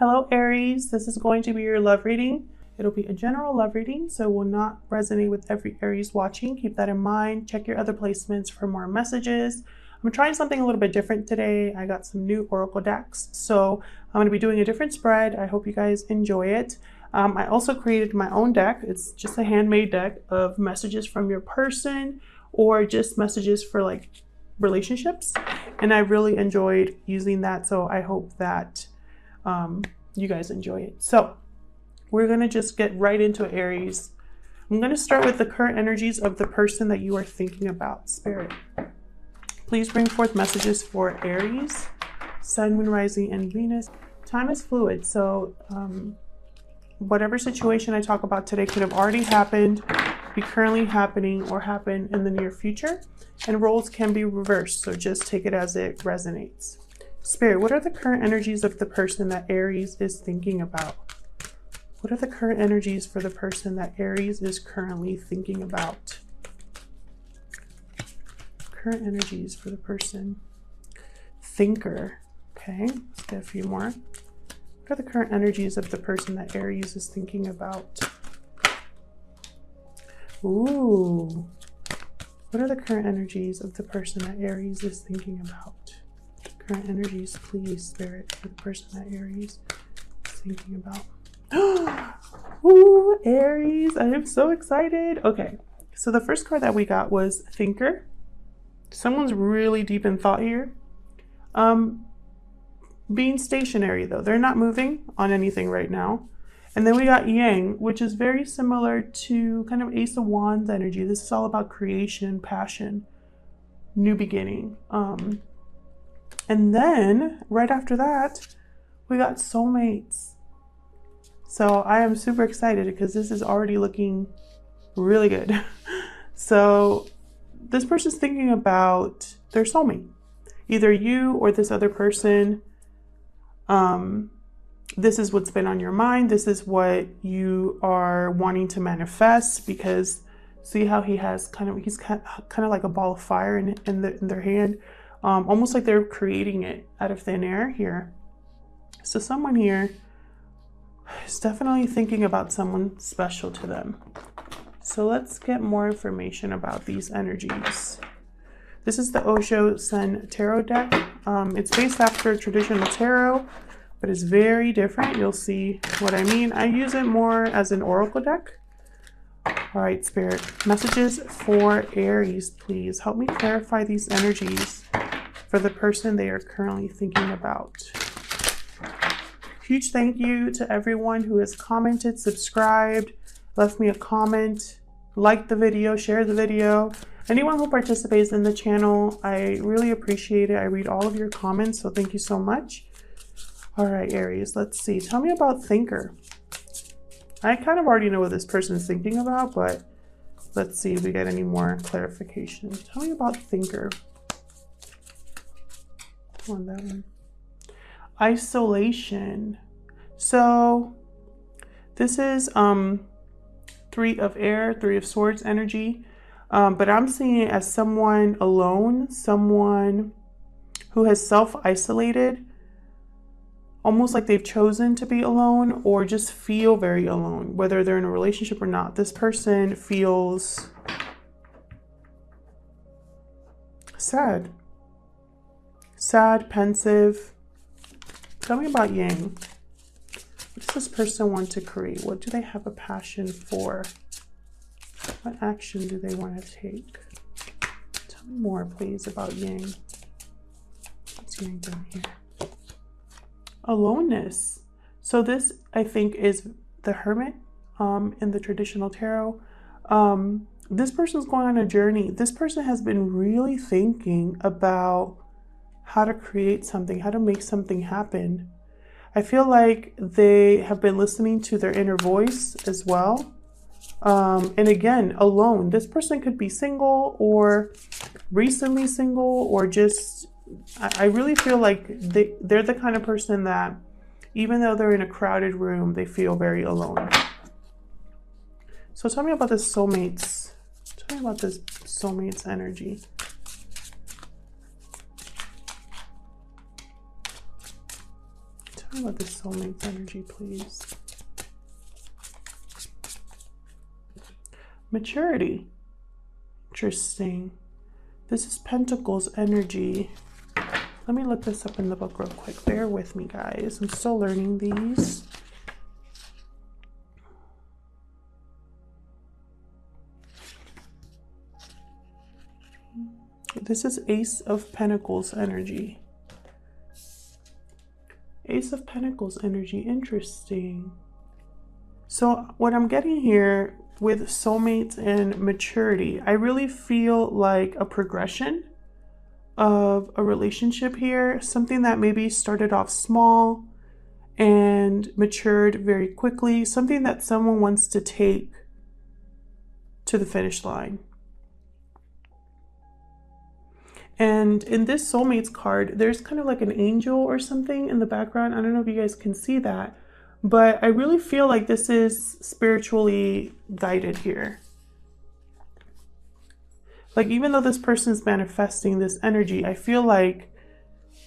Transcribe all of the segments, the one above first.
Hello Aries, this is going to be your love reading. It'll be a general love reading, so it will not resonate with every Aries watching. Keep that in mind. Check your other placements for more messages. I'm trying something a little bit different today. I got some new Oracle decks, so I'm going to be doing a different spread. I hope you guys enjoy it. I also created my own deck. It's just a handmade deck of messages from your person or just messages for like relationships, and I really enjoyed using that, so I hope that you guys enjoy it. So we're going to just get right into Aries. I'm going to start with the current energies of the person that you are thinking about. Spirit, please bring forth messages for Aries, Sun, Moon, Rising, and Venus. Time is fluid, so whatever situation I talk about today could have already happened, be currently happening, or happen in the near future, and roles can be reversed, so just take it as it resonates. Spirit, what are the current energies of the person that Aries is thinking about? What are the current energies for the person that Aries is currently thinking about? Current energies for the person. Thinker. Okay, let's get a few more. What are the current energies of the person that Aries is thinking about? Ooh. What are the current energies of the person that Aries is thinking about? Current energies, please, Spirit, for the person that Aries is thinking about. Ooh, Aries, I am so excited. Okay, so the first card that we got was Thinker. Someone's really deep in thought here. Being stationary though, they're not moving on anything right now. And then we got Yang, which is very similar to kind of Ace of Wands energy. This is all about creation, passion, new beginning. And then right after that, we got Soulmates. So I am super excited because this is already looking really good. So this person's thinking about their soulmate, either you or this other person. This is what's been on your mind. This is what you are wanting to manifest, because see how he's kind of like a ball of fire in their hand, almost like they're creating it out of thin air here. So someone here is definitely thinking about someone special to them. So let's get more information about these energies. This is the Osho Sun Tarot deck. It's based after traditional tarot, but it's very different. You'll see what I mean. I use it more as an oracle deck. All right, Spirit, messages for Aries, please. Help me clarify these energies for the person they are currently thinking about. Huge thank you to everyone who has commented, subscribed, left me a comment, liked the video, shared the video. Anyone who participates in the channel, I really appreciate it. I read all of your comments, so thank you so much. All right, Aries, let's see. Tell me about Thinker. I kind of already know what this person is thinking about, but let's see if we get any more clarification. Tell me about Thinker. Come on, that one. Isolation. So this is Three of Air, Three of Swords energy. But I'm seeing it as someone alone, someone who has self-isolated, almost like they've chosen to be alone or just feel very alone, whether they're in a relationship or not. This person feels sad, pensive. Tell me about Yang. What does this person want to create? What do they have a passion for? What action do they want to take? Tell me more, please, about Yang. What's Yang doing here? Aloneness. So this, I think, is the Hermit in the traditional tarot. This person's going on a journey. This person has been really thinking about how to create something, how to make something happen. I feel like they have been listening to their inner voice as well. And again, alone. This person could be single or recently single, or just, I really feel like they're the kind of person that even though they're in a crowded room, they feel very alone. So tell me about this soulmates. Tell me about this soulmates energy. me about the soulmate's energy, please. Maturity. Interesting. This is Pentacles energy. Let me look this up in the book real quick. Bear with me, guys. I'm still learning these. This is Ace of Pentacles energy. Ace of Pentacles energy. Interesting. So what I'm getting here with soulmates and maturity, I really feel like a progression of a relationship here. Something that maybe started off small and matured very quickly. Something that someone wants to take to the finish line. And in this soulmates card, there's kind of like an angel or something in the background. I don't know if you guys can see that, but I really feel like this is spiritually guided here. Like, even though this person is manifesting this energy, I feel like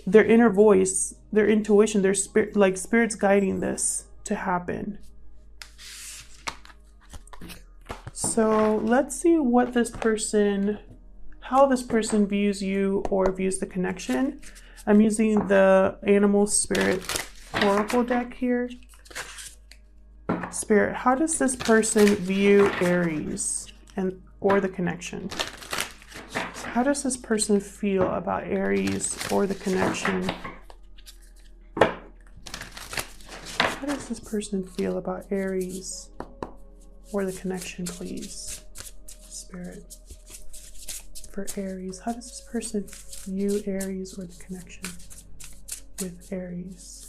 their inner voice, their intuition, their spirit, like spirit's guiding this to happen. So let's see what this person, how this person views you or views the connection. I'm using the Animal Spirit Oracle deck here. Spirit, how does this person view Aries or the connection? How does this person feel about Aries or the connection? How does this person feel about Aries or the connection, please? Spirit. For Aries, how does this person view Aries or the connection with Aries?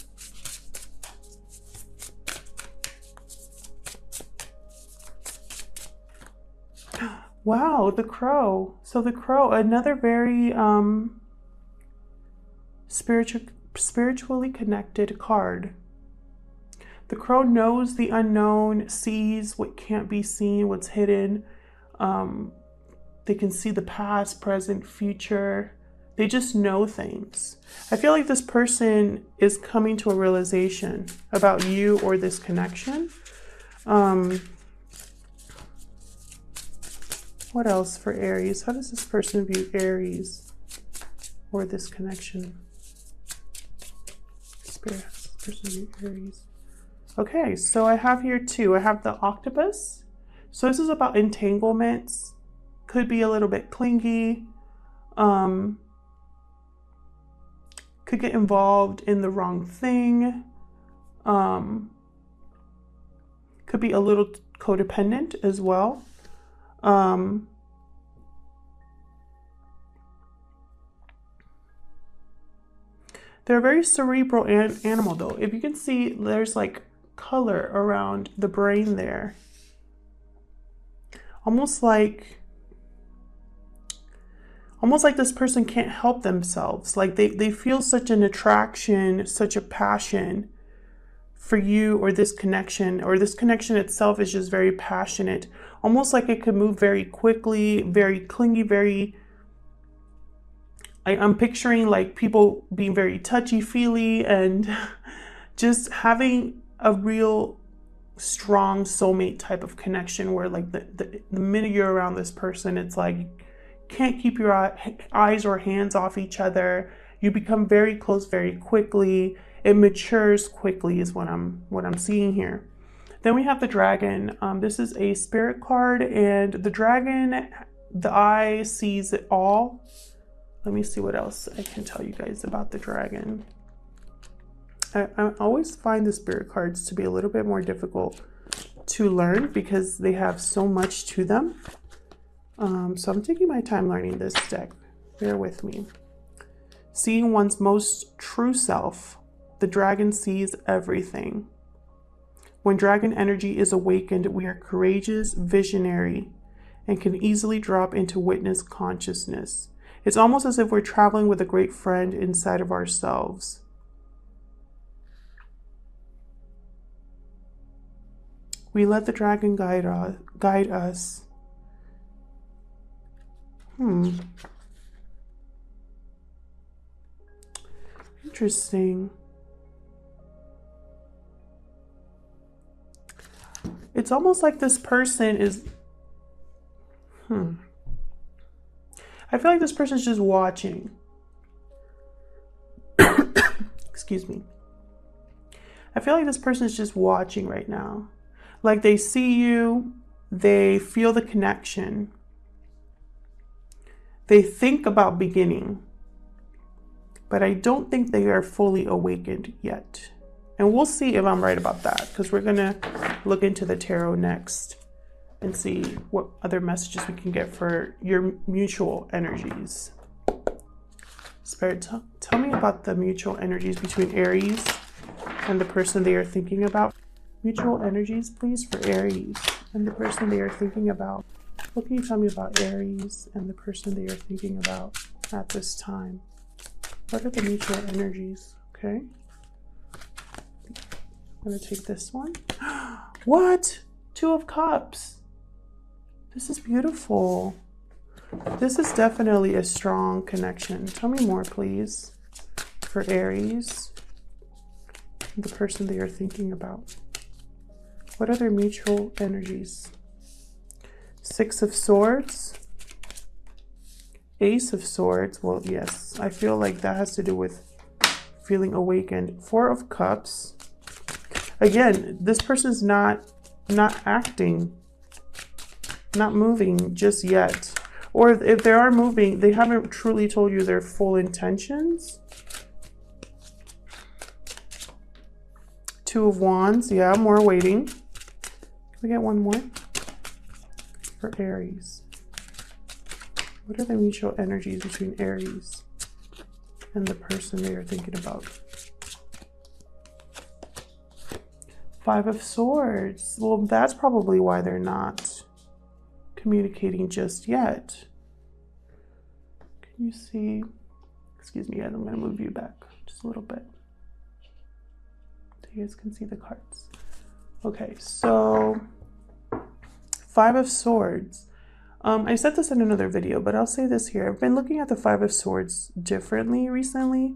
Wow, the Crow. So the Crow, another very spiritually connected card. The Crow knows the unknown, sees what can't be seen, what's hidden. They can see the past, present, future. They just know things. I feel like this person is coming to a realization about you or this connection. What else for Aries? How does this person view Aries or this connection? Spirit, how does this person view Aries? Okay, so I have here too. I have the Octopus. So this is about entanglements. Could be a little bit clingy. Could get involved in the wrong thing. Could be a little codependent as well. They're a very cerebral animal though. If you can see, there's like color around the brain there. Almost like this person can't help themselves. Like they feel such an attraction, such a passion for you or this connection itself is just very passionate. Almost like it could move very quickly, very clingy, very... I'm picturing like people being very touchy-feely and just having a real strong soulmate type of connection where like the minute you're around this person, it's like you can't keep your eyes or hands off each other. You become very close very quickly. It matures quickly is what I'm seeing here. Then we have the Dragon. This is a spirit card, and the Dragon, the eye sees it all. Let me see what else I can tell you guys about the Dragon. I always find the spirit cards to be a little bit more difficult to learn because they have so much to them. So I'm taking my time learning this deck. Bear with me. Seeing one's most true self, the Dragon sees everything. When dragon energy is awakened, we are courageous, visionary, and can easily drop into witness consciousness. It's almost as if we're traveling with a great friend inside of ourselves. We let the dragon guide us. Interesting. It's almost like this person is, I feel like this person is just watching. Excuse me. I feel like this person is just watching right now. Like they see you, they feel the connection. They think about beginning, but I don't think they are fully awakened yet. And we'll see if I'm right about that, because we're going to look into the tarot next and see what other messages we can get for your mutual energies. Spirit, tell me about the mutual energies between Aries and the person they are thinking about. Mutual energies, please, for Aries and the person they are thinking about. What can you tell me about Aries and the person they are thinking about at this time? What are the mutual energies? Okay. I'm going to take this one. What? Two of Cups. This is beautiful. This is definitely a strong connection. Tell me more, please, for Aries, the person they are thinking about. What are their mutual energies? Six of Swords, Ace of Swords. Well, yes, I feel like that has to do with feeling awakened. Four of Cups. Again, this person's not acting, not moving just yet. Or if they are moving, they haven't truly told you their full intentions. Two of Wands. Yeah, more waiting. Can we get one more? For Aries. What are the mutual energies between Aries and the person they are thinking about? Five of Swords. Well, that's probably why they're not communicating just yet. Can you see? Excuse me, guys, I'm going to move you back just a little bit so you guys can see the cards. Okay, so Five of Swords. I said this in another video, but I'll say this here. I've been looking at the Five of Swords differently recently.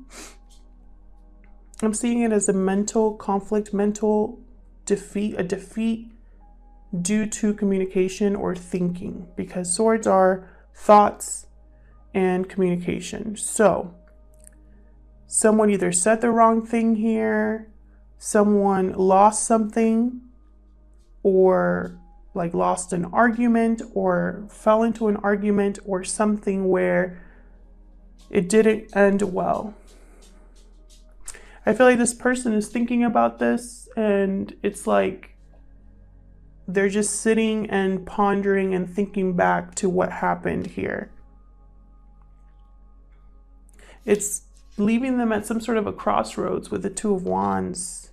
I'm seeing it as a mental conflict, mental defeat, a defeat due to communication or thinking, because swords are thoughts and communication. So someone either said the wrong thing here, someone lost something, or like lost an argument or fell into an argument or something where it didn't end well. I feel like this person is thinking about this, and it's like they're just sitting and pondering and thinking back to what happened here. It's leaving them at some sort of a crossroads with the Two of Wands.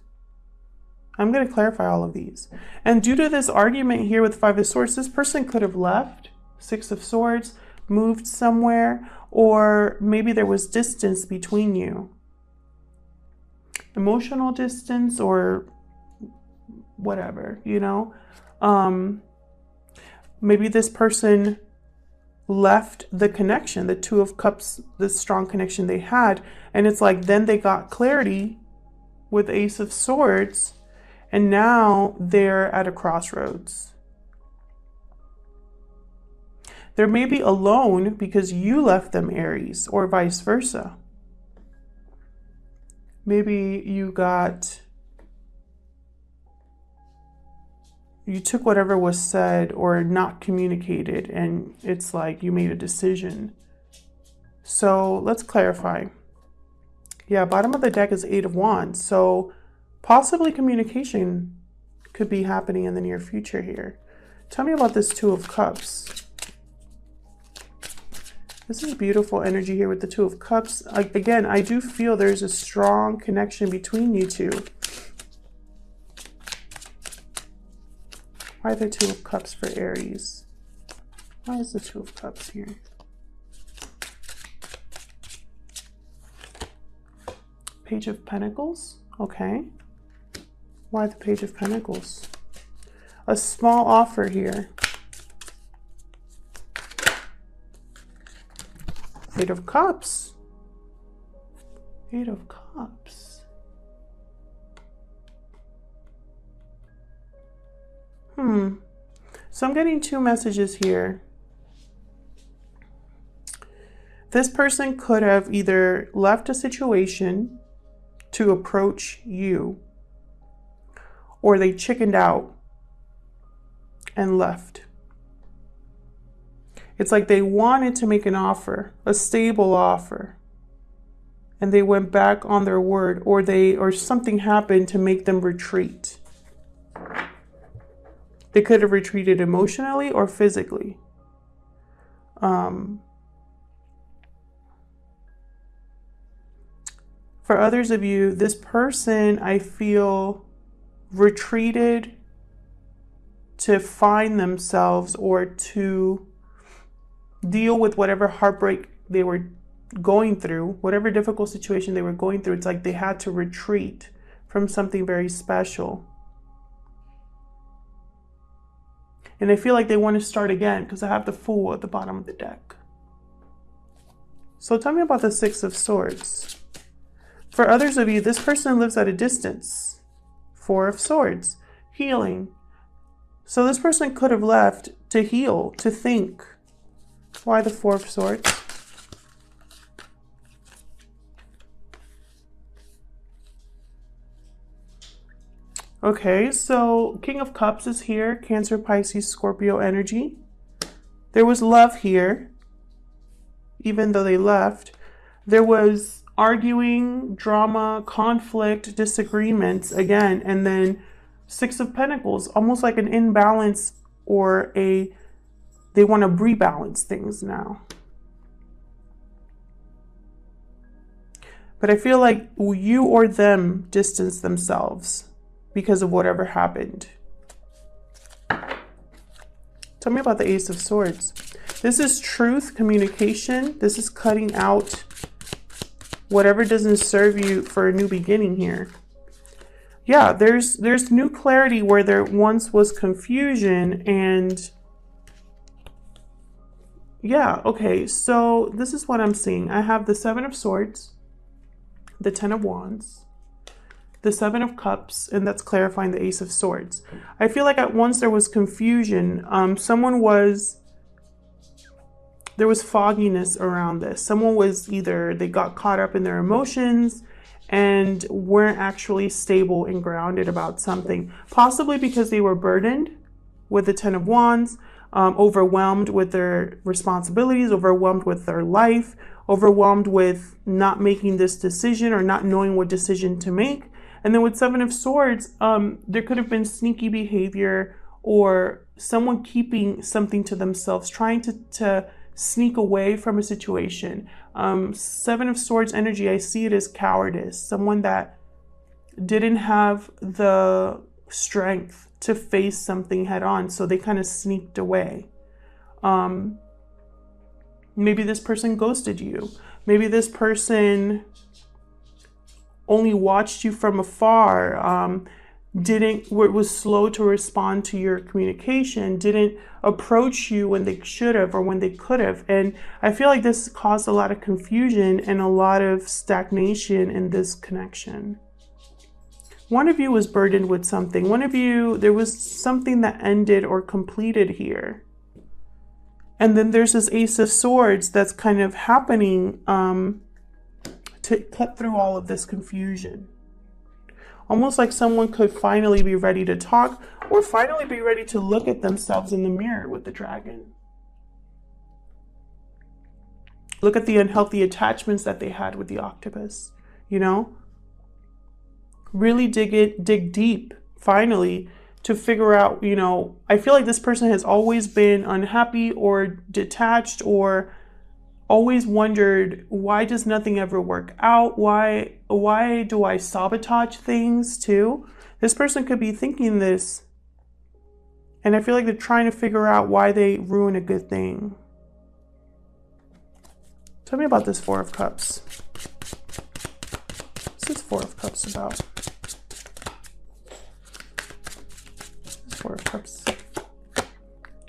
I'm going to clarify all of these. And due to this argument here with Five of Swords, this person could have left. Six of Swords, moved somewhere, or maybe there was distance between you. Emotional distance or whatever, you know. Maybe this person left the connection, the Two of Cups, the strong connection they had, and it's like then they got clarity with Ace of Swords, and now they're at a crossroads. They may be alone because you left them, Aries, or vice versa. Maybe you took whatever was said or not communicated, and it's like you made a decision. So let's clarify. Yeah, bottom of the deck is Eight of Wands. So possibly communication could be happening in the near future here. Tell me about this Two of Cups. This is beautiful energy here with the Two of Cups. Again, I do feel there's a strong connection between you two. Why the Two of Cups for Aries? Why is the Two of Cups here? Page of Pentacles. Okay. Why the Page of Pentacles? A small offer here. Eight of Cups. Eight of Cups. So I'm getting two messages here. This person could have either left a situation to approach you, or they chickened out and left. It's like they wanted to make an offer, a stable offer, and they went back on their word, or something happened to make them retreat. They could have retreated emotionally or physically. For others of you, this person, I feel, retreated to find themselves or to deal with whatever heartbreak they were going through, whatever difficult situation they were going through. It's like they had to retreat from something very special. And I feel like they want to start again because I have the Fool at the bottom of the deck. So tell me about the Six of Swords. For others of you, this person lives at a distance. Four of Swords, healing. So this person could have left to heal, to think. Why the Four of Swords? Okay, so King of Cups is here. Cancer, Pisces, Scorpio energy. There was love here, even though they left. There was arguing, drama, conflict, disagreements again, and then Six of Pentacles, almost like an imbalance or they want to rebalance things now. But I feel like you or them distance themselves because of whatever happened. Tell me about the Ace of Swords. This is truth, communication. This is cutting out whatever doesn't serve you for a new beginning here. Yeah, there's new clarity where there once was confusion. And yeah, okay, so this is what I'm seeing. I have the Seven of Swords, the Ten of Wands, the Seven of Cups, and that's clarifying the Ace of Swords. I feel like at once there was confusion. There was fogginess around this. Someone was either they got caught up in their emotions and weren't actually stable and grounded about something, possibly because they were burdened with the Ten of Wands, overwhelmed with their responsibilities, overwhelmed with their life, overwhelmed with not making this decision or not knowing what decision to make. And then with Seven of Swords, there could have been sneaky behavior or someone keeping something to themselves, trying to sneak away from a situation. Seven of Swords energy, I see it as cowardice. Someone that didn't have the strength to face something head on, so they kind of sneaked away. Maybe this person ghosted you. Maybe this person only watched you from afar, was slow to respond to your communication, didn't approach you when they should have or when they could have. And I feel like this caused a lot of confusion and a lot of stagnation in this connection. One of you was burdened with something. One of you, there was something that ended or completed here. And then there's this Ace of Swords that's kind of happening to cut through all of this confusion. Almost like someone could finally be ready to talk or finally be ready to look at themselves in the mirror with the Dragon. Look at the unhealthy attachments that they had with the Octopus, you know? Really dig deep, finally, to figure out, you know, I feel like this person has always been unhappy or detached or always wondered, why does nothing ever work out? Why do I sabotage things too? This person could be thinking this, and I feel like they're trying to figure out why they ruin a good thing. Tell me about this Four of Cups. What's this Four of Cups about? This Four of Cups.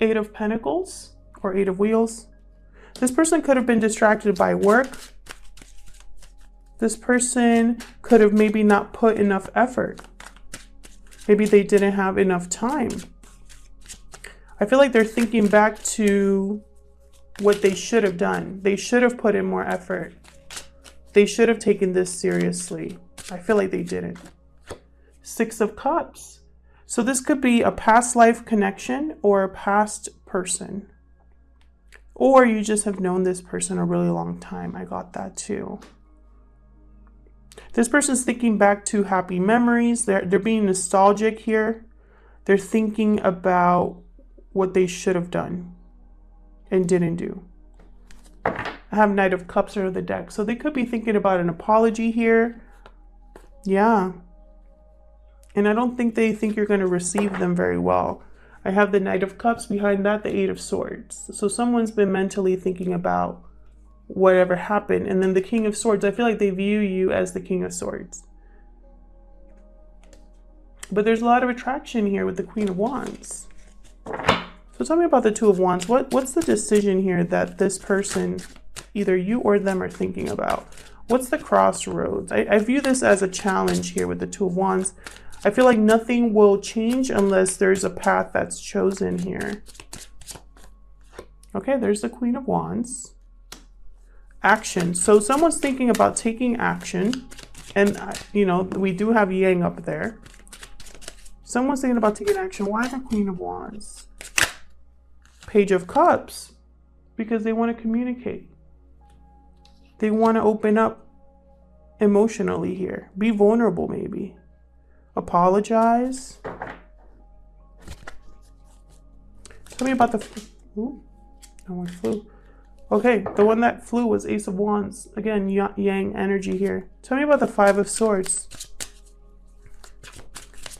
Eight of Pentacles or Eight of Wheels. This person could have been distracted by work. This person could have maybe not put enough effort. Maybe they didn't have enough time. I feel like they're thinking back to what they should have done. They should have put in more effort. They should have taken this seriously. I feel like they didn't. Six of Cups. So this could be a past life connection or a past person. Or you just have known this person a really long time. I got that too. This person's thinking back to happy memories. They're being nostalgic here. They're thinking about what they should have done and didn't do. I have Knight of Cups under the deck. So they could be thinking about an apology here. Yeah. And I don't think they think you're going to receive them very well. I have the Knight of Cups, behind that the Eight of Swords. So someone's been mentally thinking about whatever happened. And then the King of Swords, I feel like they view you as the King of Swords. But there's a lot of attraction here with the Queen of Wands. So tell me about the Two of Wands. What's the decision here that this person, either you or them, are thinking about? What's the crossroads? I view this as a challenge here with the Two of Wands. I feel like nothing will change unless there's a path that's chosen here. Okay, there's the Queen of Wands. Action. So someone's thinking about taking action. And, you know, we do have Yang up there. Someone's thinking about taking action. Why the Queen of Wands? Page of Cups. Because they want to communicate. They want to open up emotionally here. Be vulnerable, maybe. Apologize. Tell me about the... Ooh, no one flew. Okay, the one that flew was Ace of Wands. Again, Yang energy here. Tell me about the Five of Swords.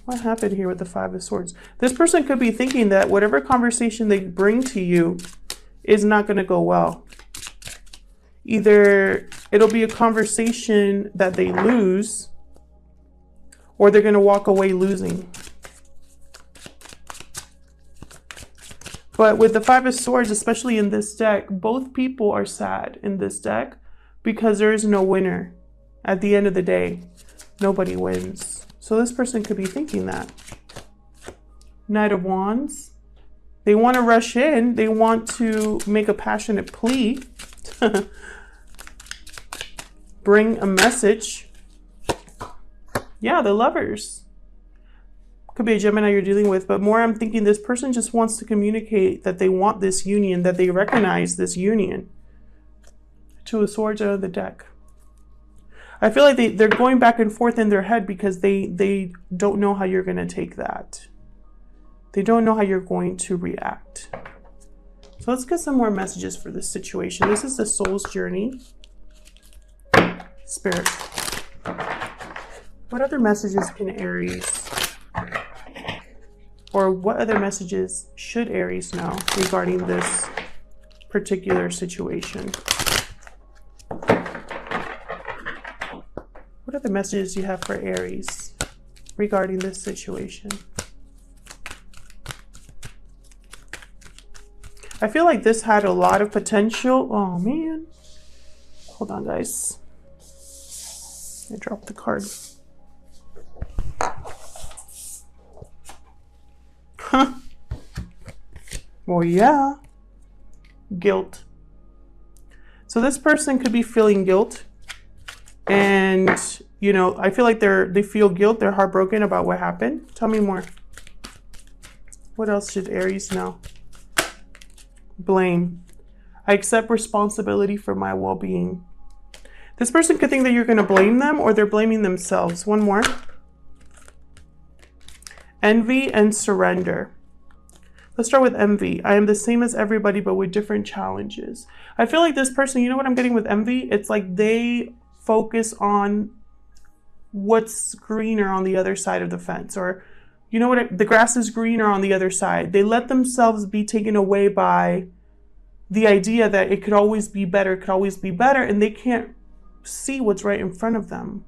What happened here with the Five of Swords? This person could be thinking that whatever conversation they bring to you is not going to go well. Either it'll be a conversation that they lose, or they're going to walk away losing. But with the Five of Swords, especially in this deck, both people are sad in this deck because there is no winner. At the end of the day, nobody wins. So this person could be thinking that. Knight of Wands. They want to rush in. They want to make a passionate plea. Bring a message. Yeah, the Lovers. Could be a Gemini you're dealing with, but more I'm thinking this person just wants to communicate that they want this union, that they recognize this union. Two of Swords out of the deck. I feel like they're going back and forth in their head because they don't know how you're going to take that. They don't know how you're going to react. So let's get some more messages for this situation. This is the soul's journey. Spirit. What other messages can Aries, or what other messages should Aries know regarding this particular situation? What other messages do you have for Aries regarding this situation? I feel like this had a lot of potential. Oh man. Hold on, guys. I dropped the card. Huh. Well, yeah. Guilt. So this person could be feeling guilt. And, you know, I feel like they feel guilt. They're heartbroken about what happened. Tell me more. What else should Aries know? Blame. I accept responsibility for my well-being. This person could think that you're going to blame them, or they're blaming themselves. One more. Envy and surrender. Let's start with envy. I am the same as everybody, but with different challenges. I feel like this person, you know what I'm getting with envy? It's like they focus on what's greener on the other side of the fence, or you know what, the grass is greener on the other side. They let themselves be taken away by the idea that it could always be better, it could always be better, and they can't see what's right in front of them.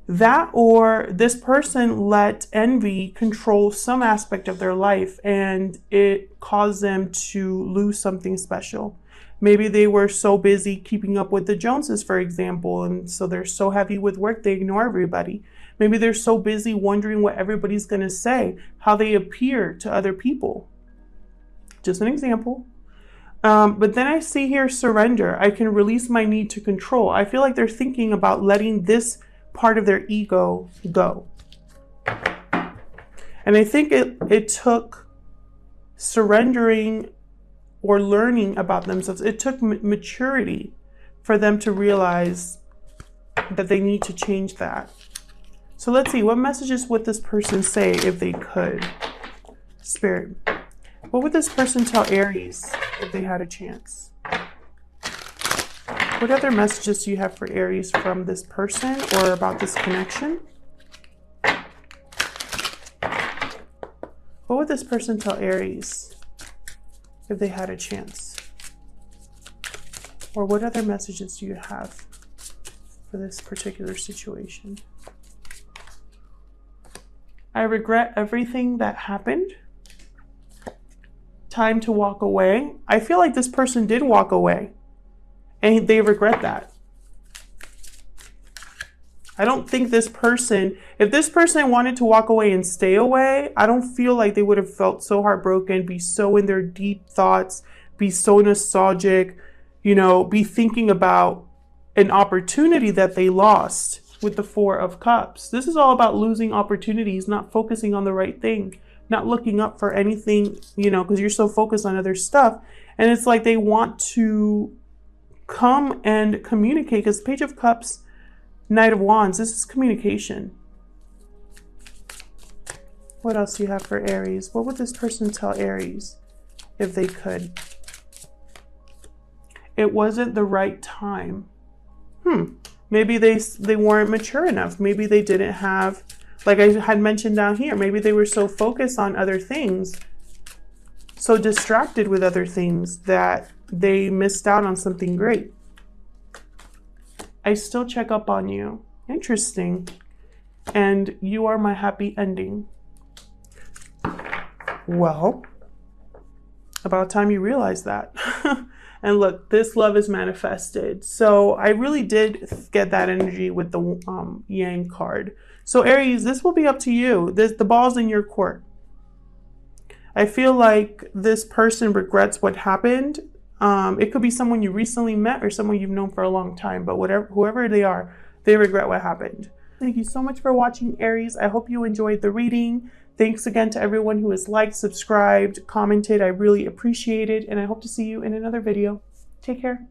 That, or this person let envy control some aspect of their life and it caused them to lose something special. Maybe they were so busy keeping up with the Joneses, for example, and so they're so heavy with work they ignore everybody. Maybe they're so busy wondering what everybody's going to say, how they appear to other people. Just an example. But then I see here surrender. I can release my need to control. I feel like they're thinking about letting this part of their ego go. And I think it took surrendering or learning about themselves. It took maturity for them to realize that they need to change that. So let's see, what messages would this person say if they could? Spirit, what would this person tell Aries if they had a chance? What other messages do you have for Aries from this person or about this connection? What would this person tell Aries if they had a chance? Or what other messages do you have for this particular situation? I regret everything that happened. Time to walk away. I feel like this person did walk away and they regret that. I don't think this person, if this person wanted to walk away and stay away, I don't feel like they would have felt so heartbroken, be so in their deep thoughts, be so nostalgic, you know, be thinking about an opportunity that they lost with the Four of Cups. This is all about losing opportunities, not focusing on the right thing, not looking up for anything, you know, because you're so focused on other stuff. And it's like they want to come and communicate, because Page of Cups, Knight of Wands, this is communication. What else do you have for Aries? What would this person tell Aries if they could? It wasn't the right time. Maybe they weren't mature enough. Maybe they didn't have, like I had mentioned down here, maybe they were so focused on other things, so distracted with other things that they missed out on something great. I still check up on you. Interesting. And you are my happy ending. Well, about time you realize that. And look, this love is manifested. So I really did get that energy with the Yang card. So Aries, this will be up to you. The ball's in your court. I feel like this person regrets what happened. It could be someone you recently met or someone you've known for a long time, but whoever they are, they regret what happened. Thank you so much for watching, Aries. I hope you enjoyed the reading. Thanks again to everyone who has liked, subscribed, commented. I really appreciate it, and I hope to see you in another video. Take care.